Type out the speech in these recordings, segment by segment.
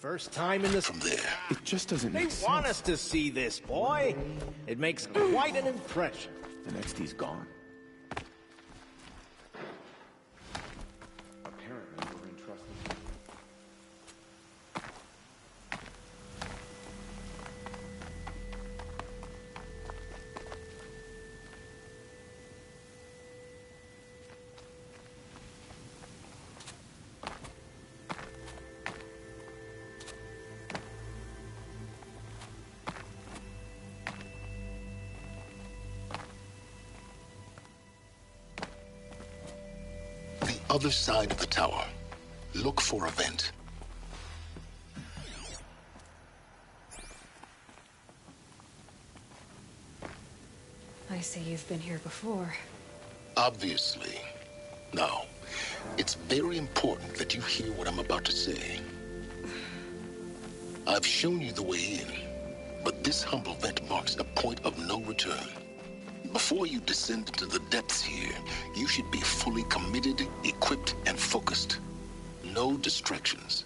First time in this... From there. It just doesn't They make sense. want us to see this, boy. It makes quite an impression. And XT's gone. Apparently we're entrusted. Other side of the tower. Look for a vent. I see you've been here before. Obviously. Now, it's very important that you hear what I'm about to say. I've shown you the way in, but this humble vent marks a point of no return. Before you descend into the depths here, you should be fully committed, equipped, and focused. No distractions.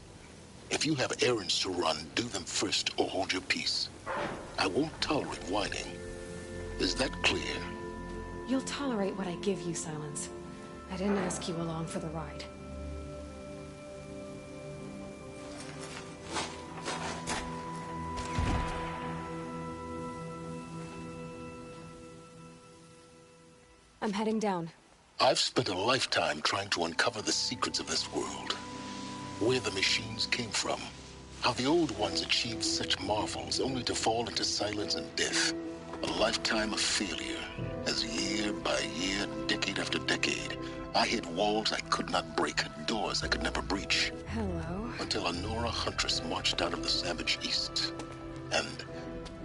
If you have errands to run, do them first or hold your peace. I won't tolerate whining. Is that clear? You'll tolerate what I give you, Silence. I didn't ask you along for the ride. I'm heading down. I've spent a lifetime trying to uncover the secrets of this world. Where the machines came from. How the old ones achieved such marvels only to fall into silence and death. A lifetime of failure, as year by year, decade after decade, I hit walls I could not break, doors I could never breach. Hello. Until a Nora huntress marched out of the savage east. And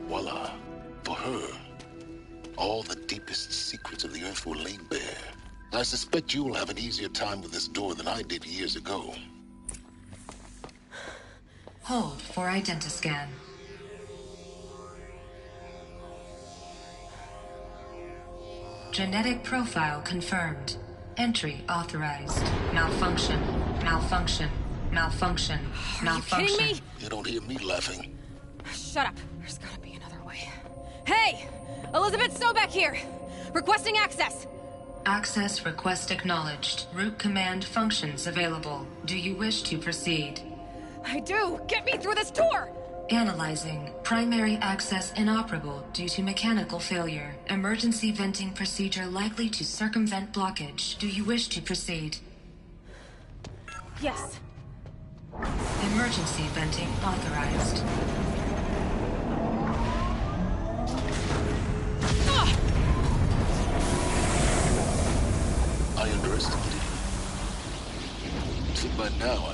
voila, for her, all the deepest secrets of the Earth were laid bare. I suspect you'll have an easier time with this door than I did years ago. Hold for identiscan. Genetic profile confirmed. Entry authorized. Malfunction. Malfunction. Malfunction. Malfunction. Are you kidding me? You don't hear me laughing. Shut up. There's gotta be another way. Hey! Elizabeth Sobeck here! Requesting access! Access request acknowledged. Root command functions available. Do you wish to proceed? I do! Get me through this tour! Analyzing. Primary access inoperable due to mechanical failure. Emergency venting procedure likely to circumvent blockage. Do you wish to proceed? Yes. Emergency venting authorized. I underestimated you. See, by now,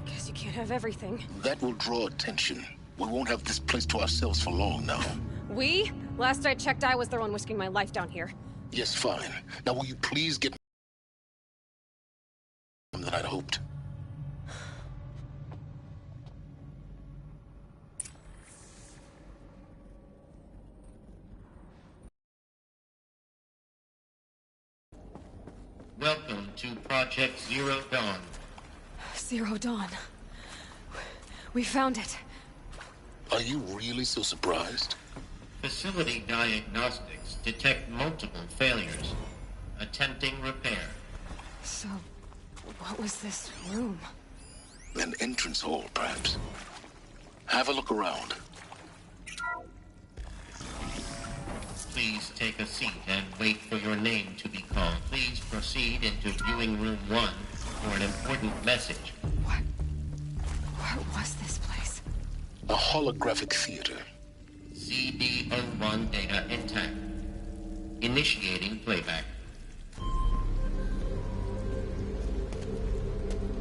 Guess you can't have everything. that will draw attention. We won't have this place to ourselves for long now. We? Last I checked, I was the one risking my life down here. Yes, fine. Now will you please get than I'd hoped? Welcome to Project Zero Dawn. Zero Dawn. We found it. Are you really so surprised? Facility diagnostics detect multiple failures. Attempting repair. So, what was this room? An entrance hall, perhaps. Have a look around. Please take a seat and wait for your name to be called. Please proceed into viewing room 1 for an important message. What was this place? A holographic theater. CD01 data intact. Initiating playback.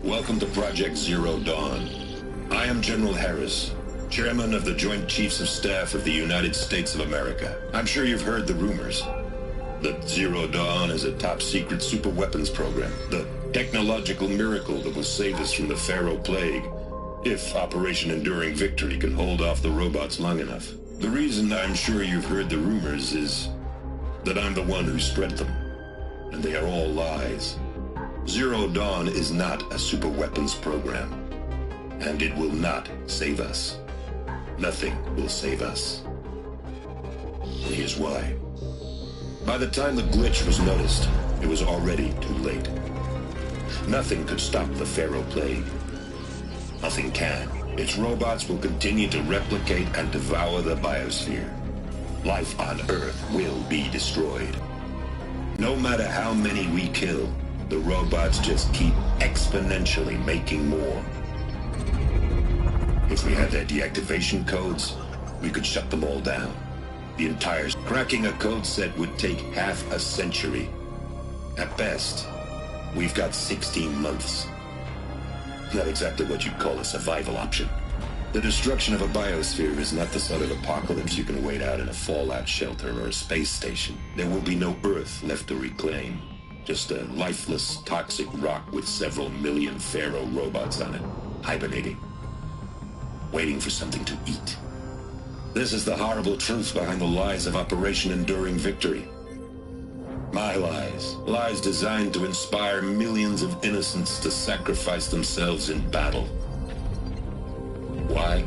Welcome to Project Zero Dawn. I am General Harris, Chairman of the Joint Chiefs of Staff of the United States of America. I'm sure you've heard the rumors. That Zero Dawn is a top-secret superweapons program. The technological miracle that will save us from the Pharaoh Plague, if Operation Enduring Victory can hold off the robots long enough. The reason I'm sure you've heard the rumors is that I'm the one who spread them, and they are all lies. Zero Dawn is not a superweapons program, and it will not save us. Nothing will save us. Here's why. By the time the glitch was noticed, it was already too late. Nothing could stop the Pharaoh Plague. Nothing can. Its robots will continue to replicate and devour the biosphere. Life on Earth will be destroyed. No matter how many we kill, the robots just keep exponentially making more. If we had their deactivation codes, we could shut them all down. The entire cracking a code set would take half a century. At best, we've got 16 months. Not exactly what you'd call a survival option. The destruction of a biosphere is not the sort of apocalypse you can wait out in a fallout shelter or a space station. There will be no Earth left to reclaim. Just a lifeless, toxic rock with several million Pharaoh robots on it, hibernating, waiting for something to eat. This is the horrible truth behind the lies of Operation Enduring Victory. My lies. Lies designed to inspire millions of innocents to sacrifice themselves in battle. Why?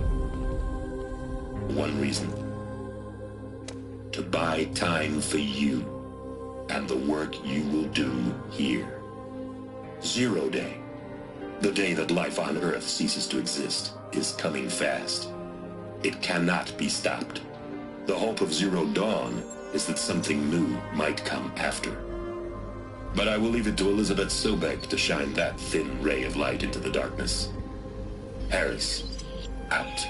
One reason. To buy time for you and the work you will do here. Zero Day, the day that life on Earth ceases to exist, is coming fast. It cannot be stopped. The hope of Zero Dawn is that something new might come after. But I will leave it to Elizabeth Sobek to shine that thin ray of light into the darkness. Harris, out.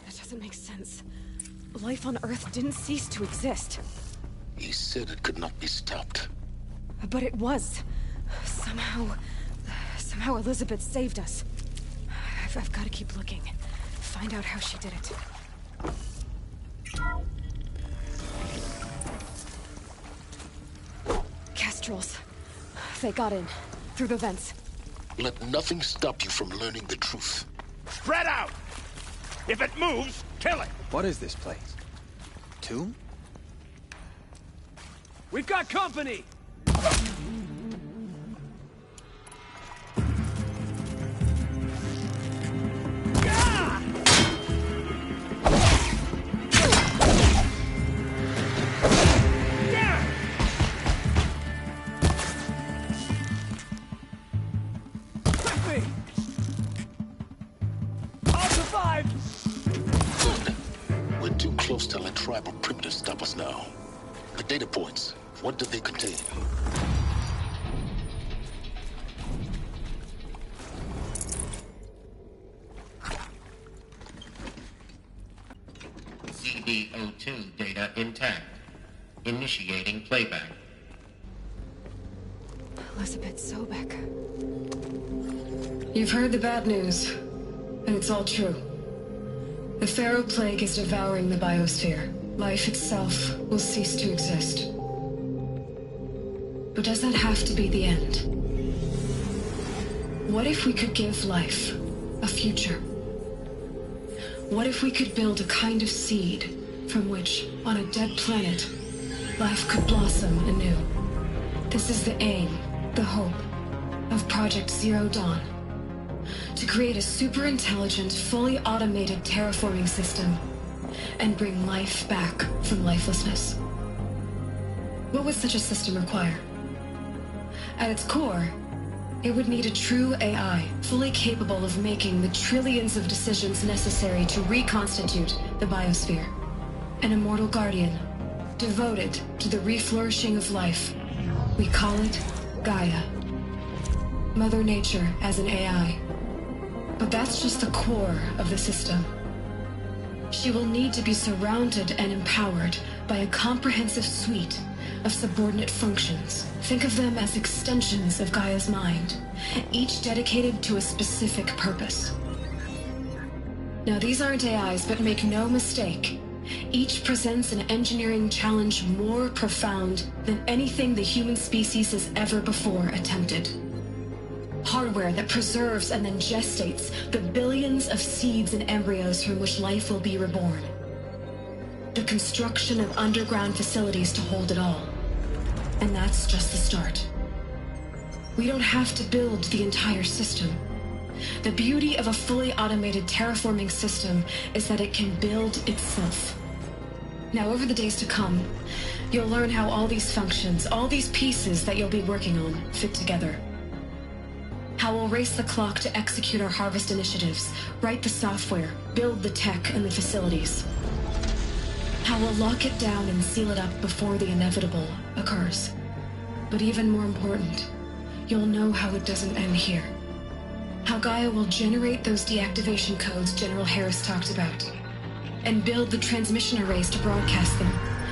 That doesn't make sense. Life on Earth didn't cease to exist. He said it could not be stopped. But it was. Somehow Elizabeth saved us. I've got to keep looking. Find out how she did it. Kestrels. They got in. Through the vents. Let nothing stop you from learning the truth. Spread out! If it moves, kill it! What is this place? Tomb? We've got company! We're too close to let tribal primitives stop us now. The data points, what do they contain? CDO2 data intact. Initiating playback. Elizabeth Sobek. You've heard the bad news, and it's all true. The Pharaoh Plague is devouring the biosphere. Life itself will cease to exist. But does that have to be the end? What if we could give life a future? What if we could build a kind of seed from which, on a dead planet, life could blossom anew? This is the aim, the hope, of Project Zero Dawn. To create a super-intelligent, fully automated terraforming system and bring life back from lifelessness. What would such a system require? At its core, it would need a true AI, fully capable of making the trillions of decisions necessary to reconstitute the biosphere. An immortal guardian, devoted to the reflourishing of life. We call it Gaia. Mother Nature as an AI. But that's just the core of the system. She will need to be surrounded and empowered by a comprehensive suite of subordinate functions. Think of them as extensions of Gaia's mind, each dedicated to a specific purpose. Now, these aren't AIs, but make no mistake, Each presents an engineering challenge more profound than anything the human species has ever before attempted. Hardware that preserves and then gestates the billions of seeds and embryos from which life will be reborn. The construction of underground facilities to hold it all. And that's just the start. We don't have to build the entire system. The beauty of a fully automated terraforming system is that it can build itself. Now, over the days to come, you'll learn how all these functions, all these pieces that you'll be working on, fit together. How we'll race the clock to execute our harvest initiatives, write the software, build the tech and the facilities. How we'll lock it down and seal it up before the inevitable occurs. But even more important, you'll know how it doesn't end here. How Gaia will generate those deactivation codes General Harris talked about, and build the transmission arrays to broadcast them,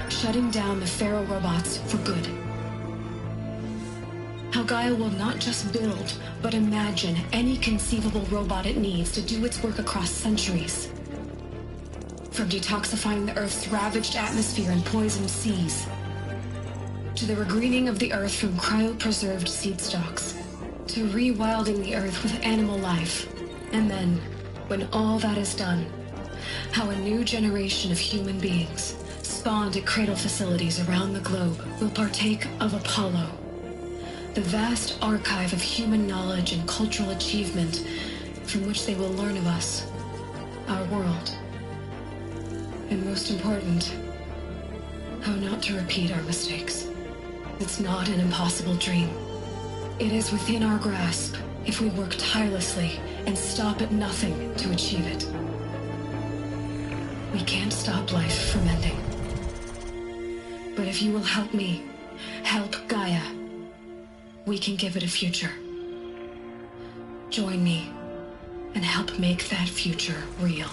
shutting down the Pharaoh robots for good. How Gaia will not just build, but imagine any conceivable robot it needs to do its work across centuries. From detoxifying the Earth's ravaged atmosphere and poisoned seas, to the regreening of the Earth from cryopreserved seed stalks, to rewilding the Earth with animal life. And then, when all that is done, how a new generation of human beings, spawned at cradle facilities around the globe, will partake of Apollo, the vast archive of human knowledge and cultural achievement from which they will learn of us, our world, and most important, how not to repeat our mistakes. It's not an impossible dream. It is within our grasp if we work tirelessly and stop at nothing to achieve it. We can't stop life from ending. But if you will help me, help Gaia, we can give it a future. Join me and help make that future real.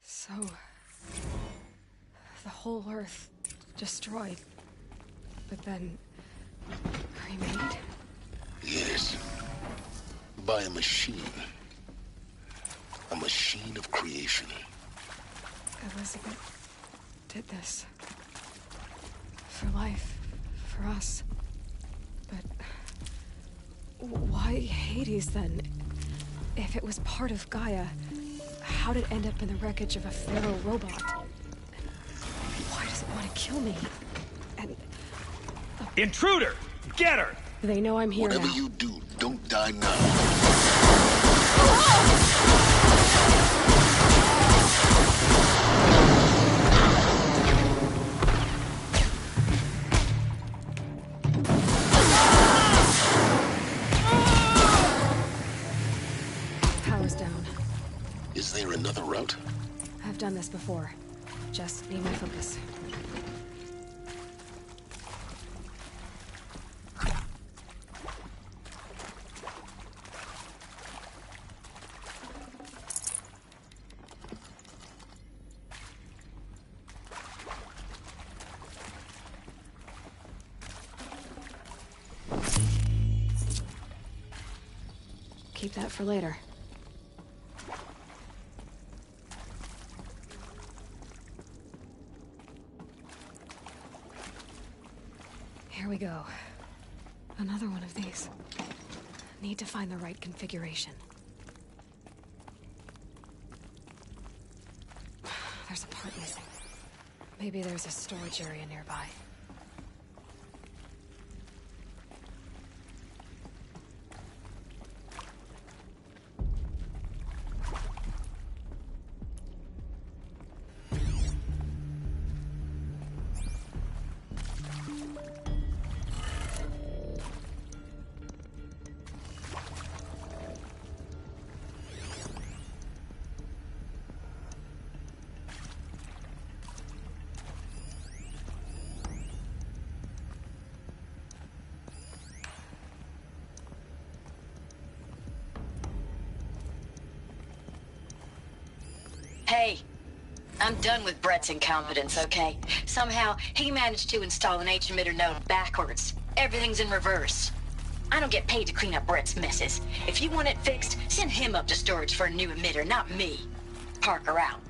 So, the whole Earth destroyed, but then remade? Yes. By a machine. A machine of creation. Elizabeth did this. For life. For us. But why Hades then? If it was part of Gaia, how did it end up in the wreckage of a Pharaoh robot? And why does it want to kill me? And Intruder! Get her! they know I'm here Whatever now. you do, don't die now. Power's down. Is there another route? I've done this before. Just need my focus. Keep that for later. Here we go. Another one of these. Need to find the right configuration. There's a part missing. Maybe there's a storage area nearby. Hey, I'm done with Brett's incompetence, okay? Somehow, he managed to install an H-emitter node backwards. Everything's in reverse. I don't get paid to clean up Brett's messes. If you want it fixed, send him up to storage for a new emitter, not me. Parker out.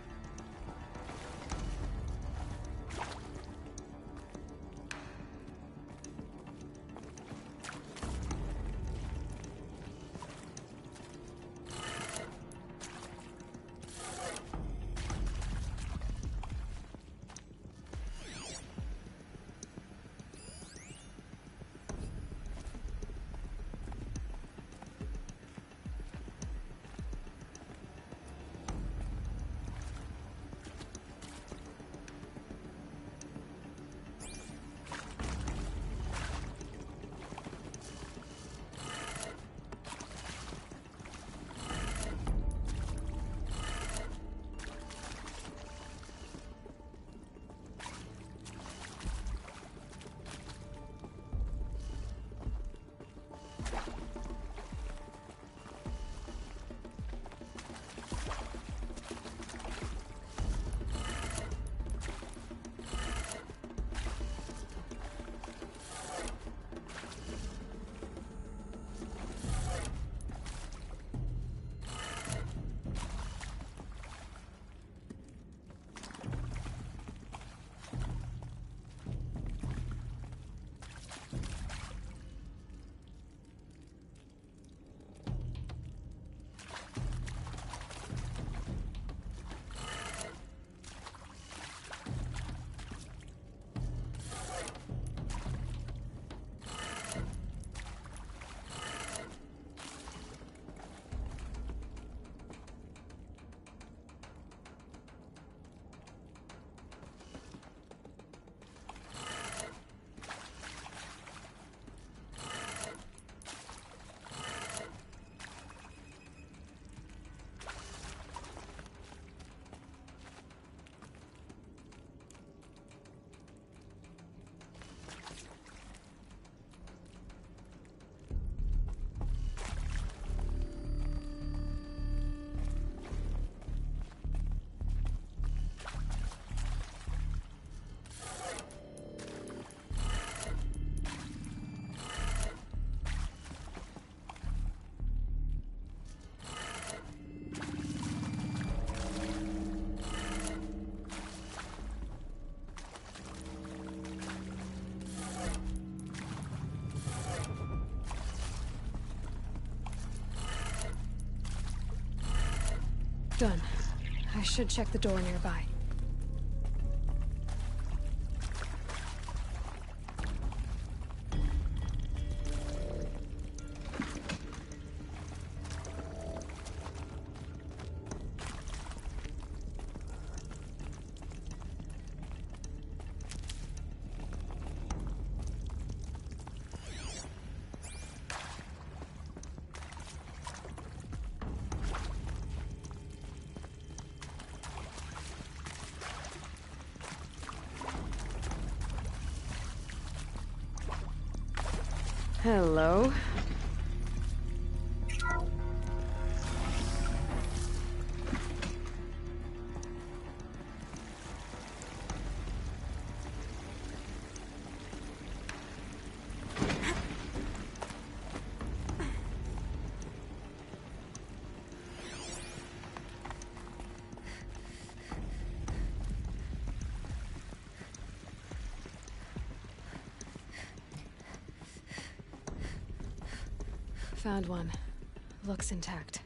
Done. I should check the door nearby. Hello? Found one. Looks intact.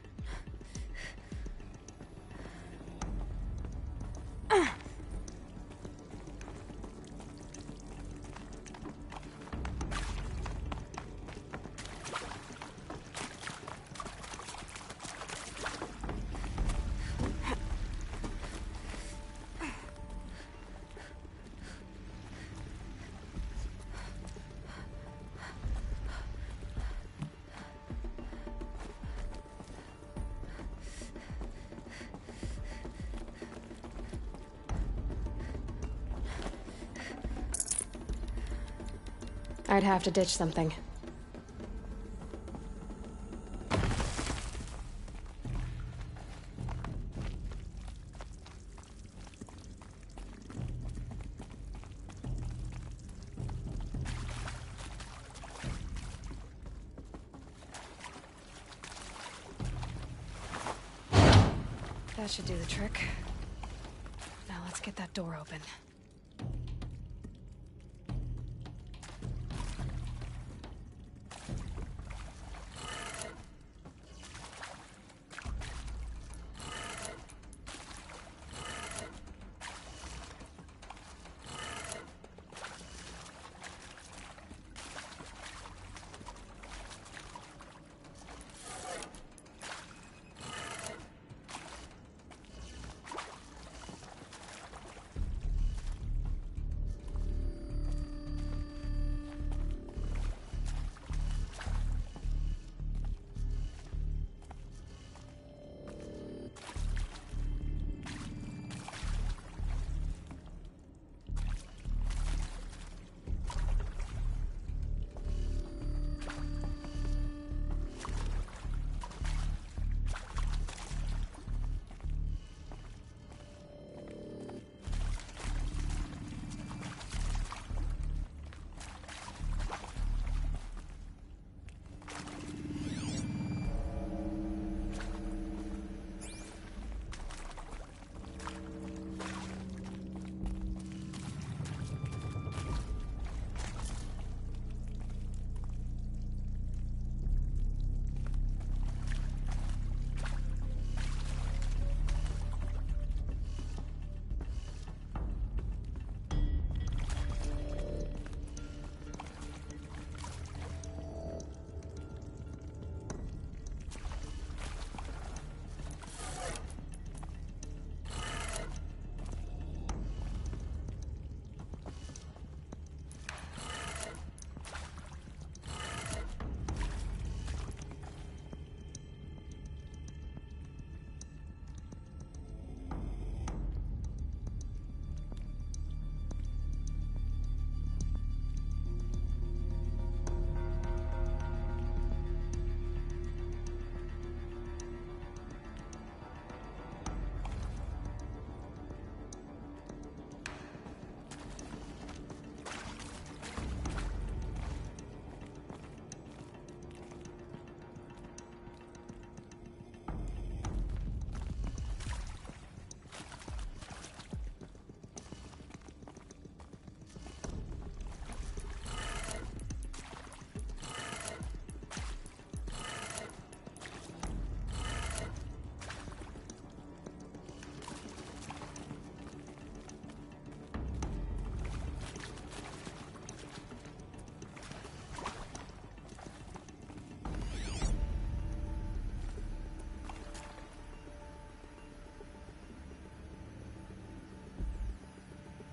I'd have to ditch something. That should do the trick. Now let's get that door open.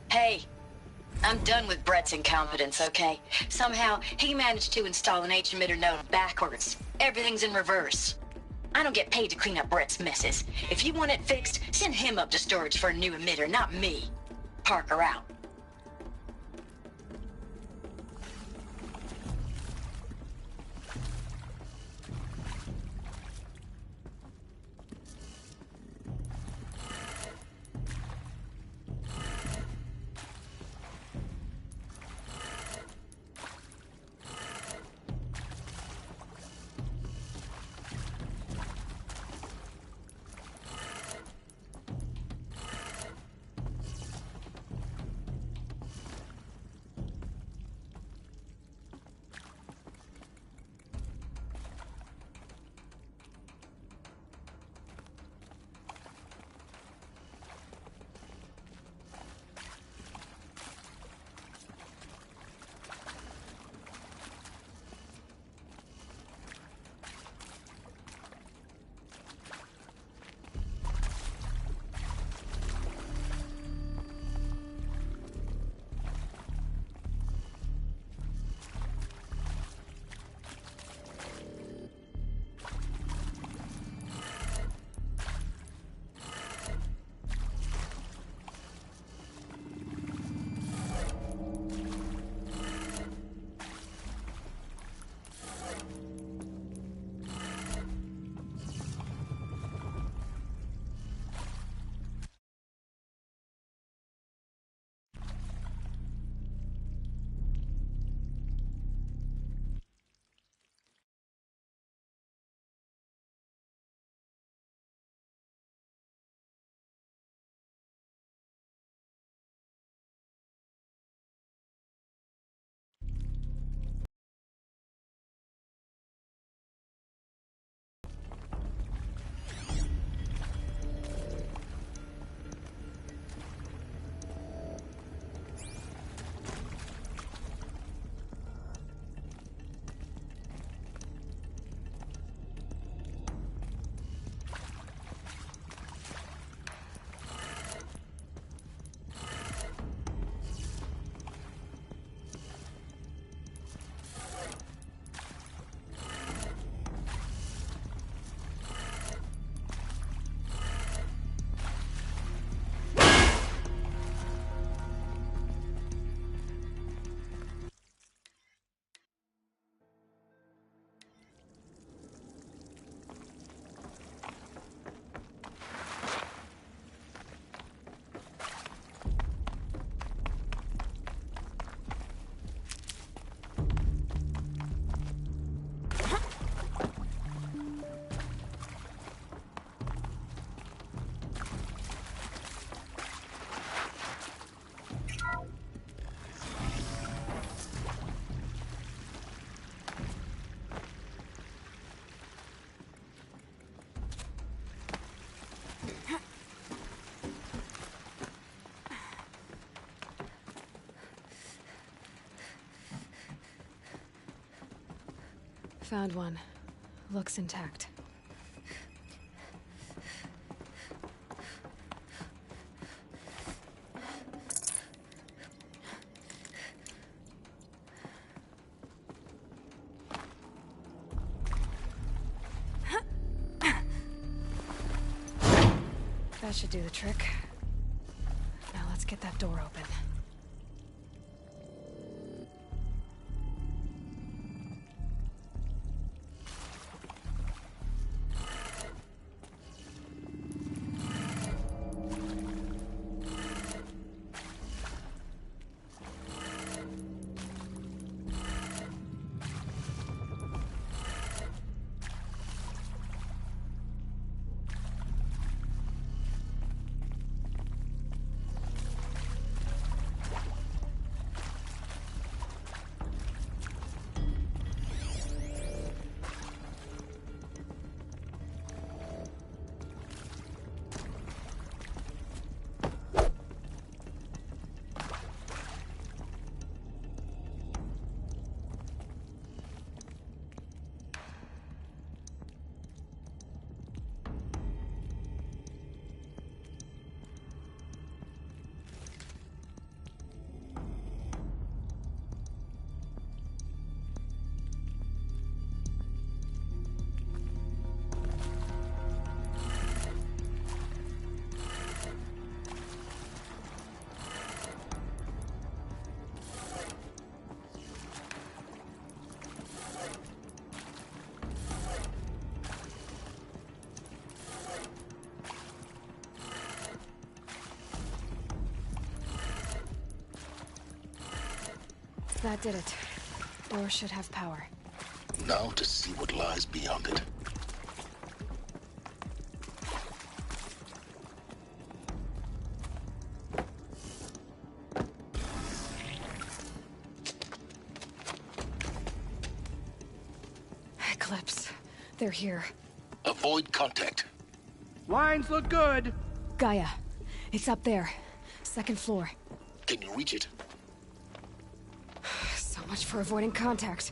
Hey, I'm done with Brett's incompetence, okay? Somehow, he managed to install an H-emitter node backwards. Everything's in reverse. I don't get paid to clean up Brett's messes. If you want it fixed, send him up to storage for a new emitter, not me. Parker out. Found one. Looks intact. That should do the trick. Now let's get that door open. That did it. Door should have power. Now to see what lies beyond it. Eclipse. They're here. Avoid contact. Lines look good. Gaia. It's up there. Second floor. Can you reach it? So much for avoiding contact.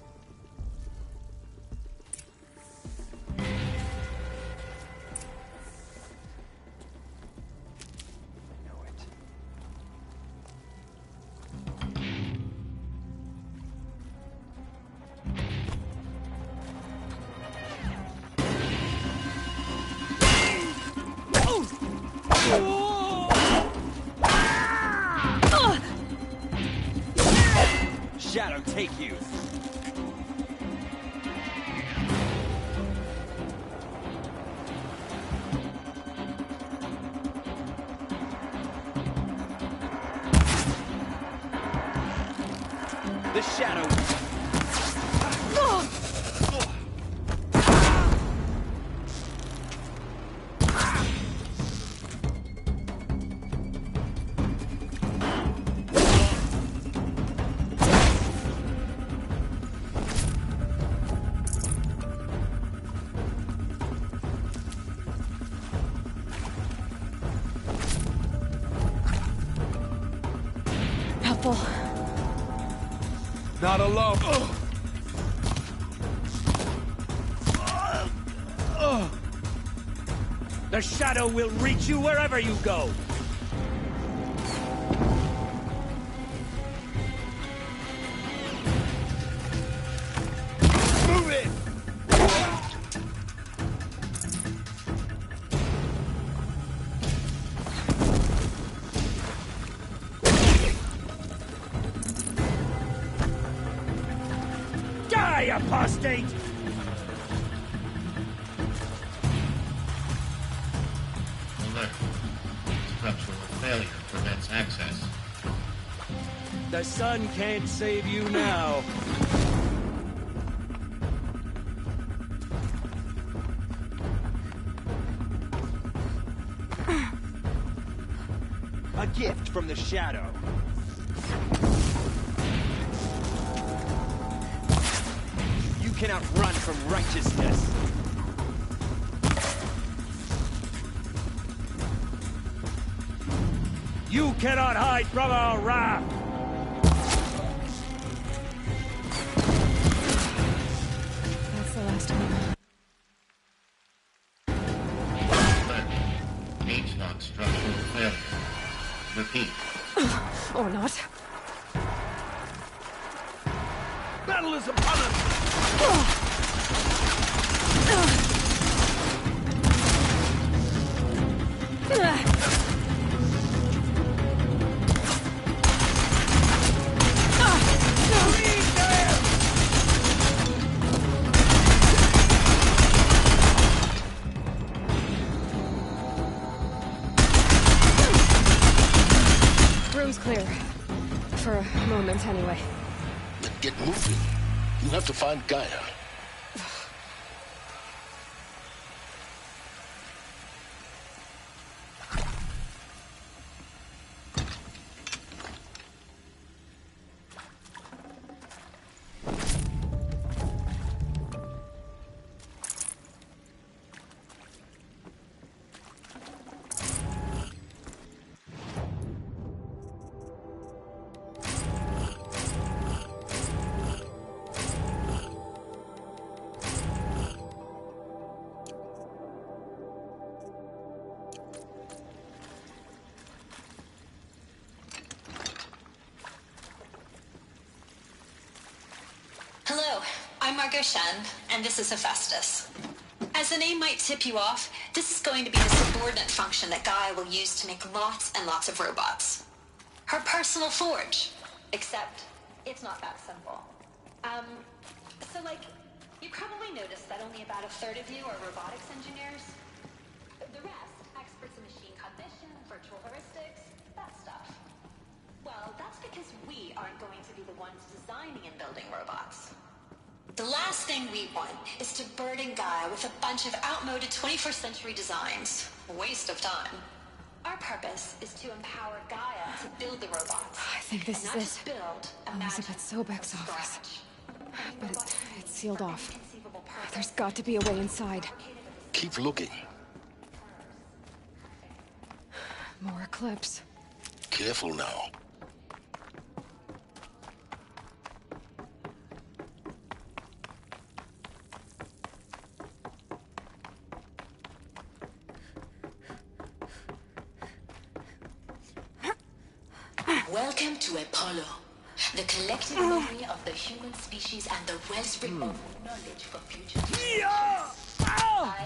Shadow take you. The shadow. Helpful. Not alone. The shadow will reach you wherever you go. Move it! Die, apostate! Alert. Structural failure prevents access. The sun can't save you now. A gift from the shadow. You cannot run from righteousness. You cannot hide from our wrath. That's can't anyway. Then get moving. You have to find Gaia. Hello, I'm Margot Shen, and this is Hephaestus. As the name might tip you off, this is going to be the subordinate function that Gaia will use to make lots and lots of robots. Her personal forge. Except, it's not that simple. You probably noticed that only about a third of you are robotics engineers. The rest, experts in machine cognition, virtual heuristics, that stuff. Well, that's because we aren't going to be the ones designing and building robots. The last thing we want is to burden Gaia with a bunch of outmoded 21st century designs. A waste of time. Our purpose is to empower Gaia to build the robots. I think this is it. Build, Elizabeth Sobek's office. But it's sealed off. There's got to be a way inside. Keep looking. More Eclipse. Careful now. Welcome to Apollo, the collective memory of the human species and the wellspring of knowledge for future generations. I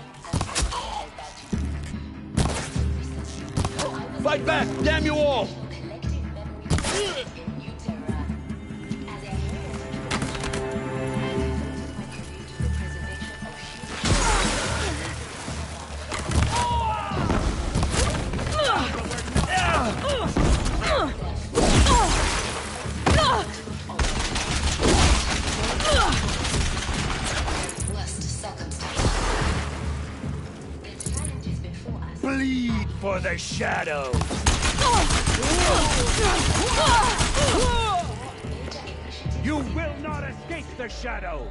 am Fight back! Damn you all! collective memory of in New Terra. As a Bleed for the shadow! You will not escape the shadow!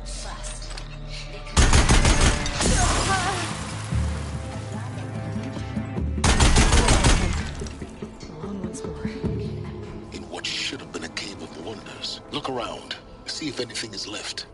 On once more. In what should have been a cave of wonders. Look around. See if anything is left.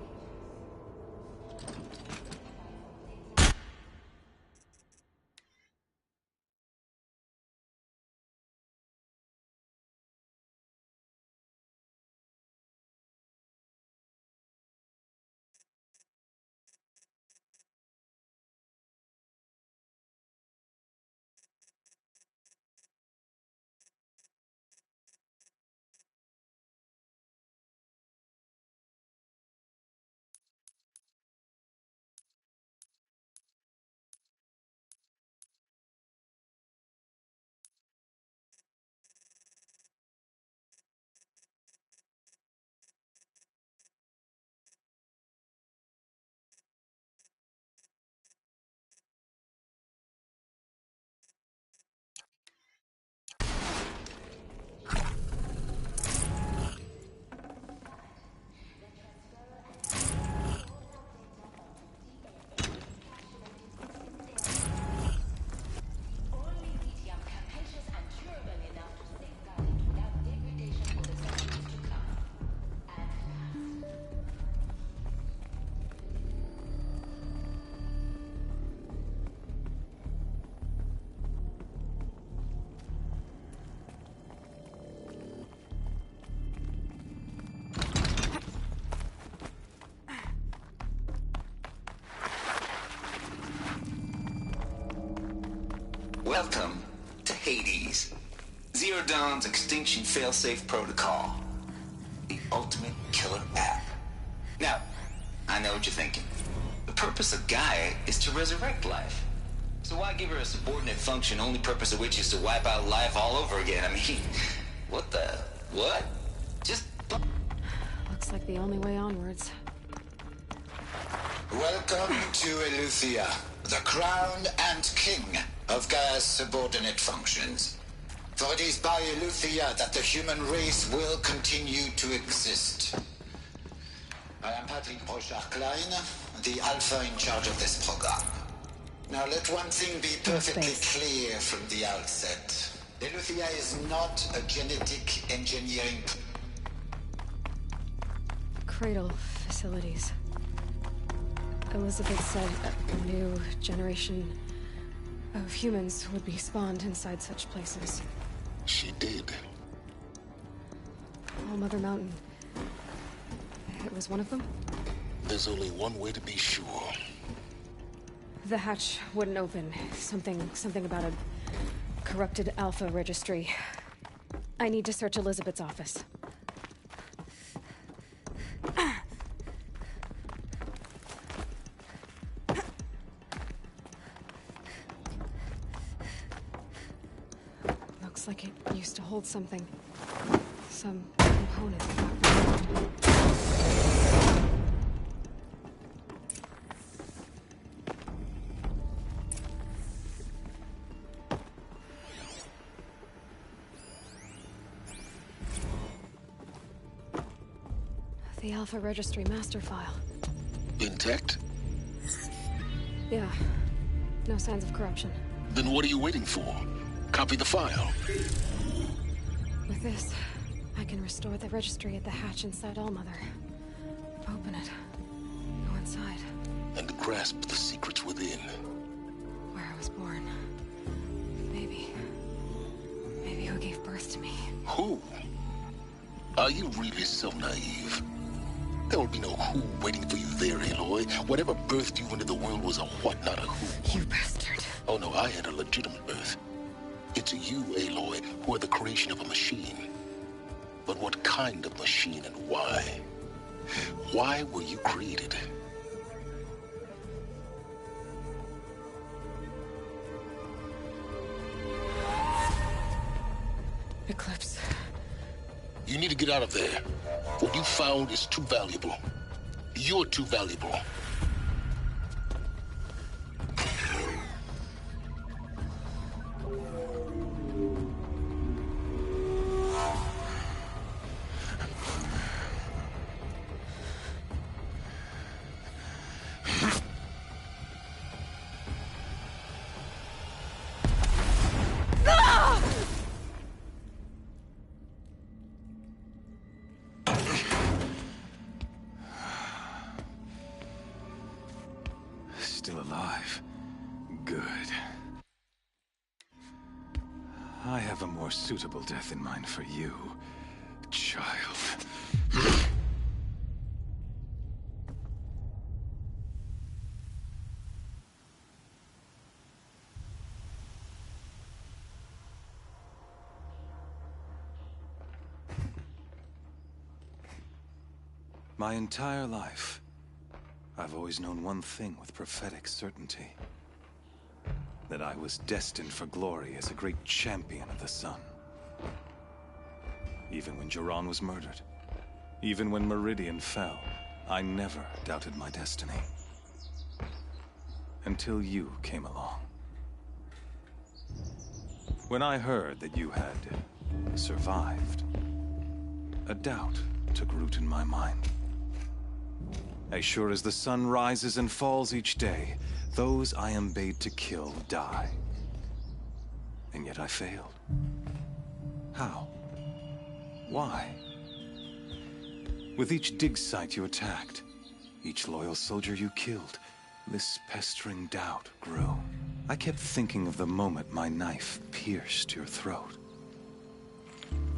Welcome to Hades, Zero Dawn's extinction failsafe protocol, the ultimate killer app. Now, I know what you're thinking. The purpose of Gaia is to resurrect life. So why give her a subordinate function, only purpose of which is to wipe out life all over again? I mean, what? Just like the only way onwards. Welcome to Eleuthia, the crown and king of Gaia's subordinate functions. For it is by Eleuthia that the human race will continue to exist. I am Patrick Brochard-Klein, the Alpha in charge of this program. Now let one thing be perfectly clear from the outset. Eleuthia is not a genetic engineering... Cradle facilities. Elizabeth said a new generation of humans would be spawned inside such places. She did. All Mother Mountain. It was one of them? There's only one way to be sure. The hatch wouldn't open. Something about a corrupted Alpha registry. I need to search Elizabeth's office. Looks like it used to hold something. Some component that got removed. The Alpha Registry master file. Intact? Yeah. No signs of corruption. Then what are you waiting for? Copy the file. With this, I can restore the registry at the hatch inside Allmother. Open it. Go inside. And grasp the secrets within. Where I was born. Maybe who gave birth to me. Who? Are you really so naive? There will be no who waiting for you there, Aloy. Whatever birthed you into the world was a what, not a who. You bastard. Oh no, I had a legitimate birth. It's you, Aloy, who are the creation of a machine. But what kind of machine and why? Why were you created? Eclipse. You need to get out of there. What you found is too valuable. You're too valuable. Still alive. Good. I have a more suitable death in mind for you, child. My entire life, I've always known one thing with prophetic certainty. That I was destined for glory as a great champion of the sun. Even when Jiran was murdered, even when Meridian fell, I never doubted my destiny. Until you came along. When I heard that you had survived, a doubt took root in my mind. As sure as the sun rises and falls each day, those I am bade to kill die. And yet I failed. How? Why? With each dig site you attacked, each loyal soldier you killed, this pestering doubt grew. I kept thinking of the moment my knife pierced your throat.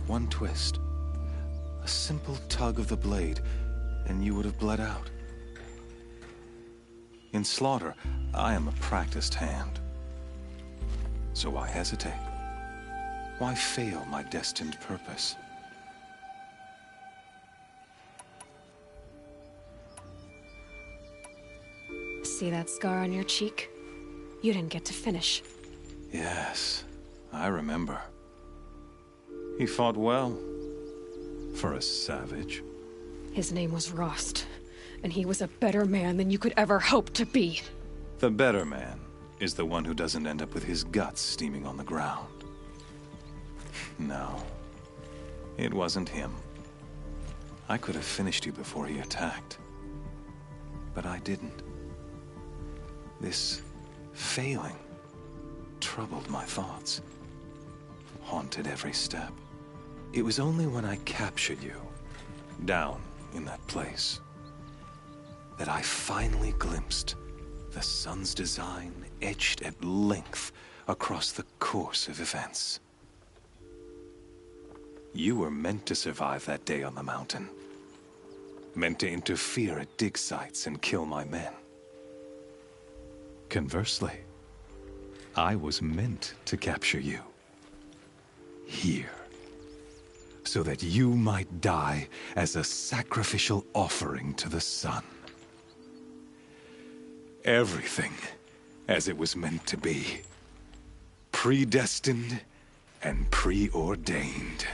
One twist, a simple tug of the blade, and you would have bled out. In slaughter, I am a practiced hand. So why hesitate? Why fail my destined purpose? See that scar on your cheek? You didn't get to finish. Yes, I remember. He fought well. For a savage. His name was Rost, and he was a better man than you could ever hope to be. The better man is the one who doesn't end up with his guts steaming on the ground. No, it wasn't him. I could have finished you before he attacked. But I didn't. This failing troubled my thoughts, haunted every step. It was only when I captured you, down in that place, that I finally glimpsed the sun's design etched at length across the course of events. You were meant to survive that day on the mountain. Meant to interfere at dig sites and kill my men. Conversely, I was meant to capture you. Here. So that you might die as a sacrificial offering to the sun. Everything as it was meant to be. Predestined and preordained.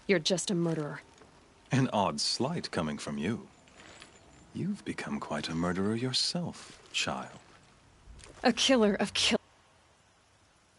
You're just a murderer. An odd slight coming from you. You've become quite a murderer yourself, child. A killer of